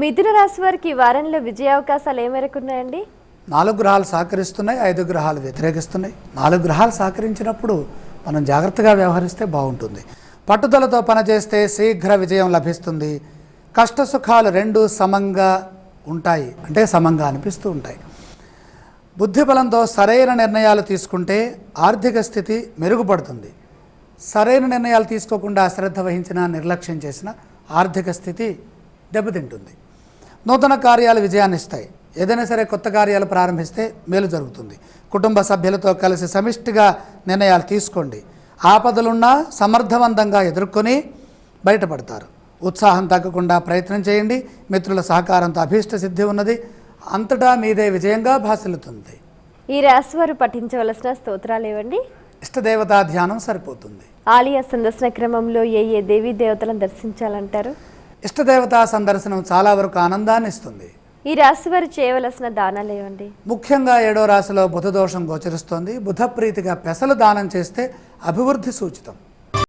మిథున రాశి వారికి ఈ వారంలో విజయావకాశాలు ఏ మేరకు ఉన్నాయండి? 4 గ్రహాలు సహకరిస్తున్నాయి, 5 గ్రహాలు వ్యతిరేకిస్తున్నాయి. 4 గ్రహాలు సహకరించినప్పుడు మనం జాగ్రత్తగా వ్యవహరిస్తే బాగుంటుంది. పట్టుదలతో పనిచేస్తే శీఘ్ర విజయం లభిస్తుంది. కష్ట సుఖాలు రెండు సమంగా ఉంటాయి, అంటే సమంగా అనిపిస్తూ ఉంటాయి. బుద్ధిబలంతో సరైన నిర్ణయాలు తీసుకుంటే ఆర్థిక స్థితి మెరుగుపడుతుంది. సరైన నిర్ణయాలు తీసుకోకుండా అశ్రద్ధ వహించినా, నిర్లక్ష్యం చేసిన ఆర్థిక స్థితి దెబ్బతింటుంది. నూతన కార్యాలు విజయాన్ని ఇస్తాయి. ఏదైనా సరే కొత్త కార్యాలు ప్రారంభిస్తే మేలు జరుగుతుంది. కుటుంబ సభ్యులతో కలిసి సమిష్టిగా నిర్ణయాలు తీసుకోండి. ఆపదలున్నా సమర్థవంతంగా ఎదుర్కొని బయటపడతారు. ఉత్సాహం తగ్గకుండా ప్రయత్నం చేయండి. మిత్రుల సహకారంతో అభీష్ట సిద్ధి ఉన్నది. అంతటా మీదే విజయంగా భాసిల్లుతుంది. ఈ రాశి వారు పఠించవలసిన స్తోత్రాలు ఏవండి? ఇష్టదేవతా ధ్యానం సరిపోతుంది. ఆలయ సందర్శన క్రమంలో ఏ దేవీ దేవతలను దర్శించాలంటారు? ఇష్టదేవతా సందర్శనం చాలా వరకు ఆనందాన్ని ఇస్తుంది. ఈ రాశి వారు చేయవలసిన దానాలు ఏవండి? ముఖ్యంగా 7వ రాశిలో బుధ దోషం గోచరిస్తోంది. బుధ ప్రీతిగా పెసలు దానం చేస్తే అభివృద్ధి సూచితం.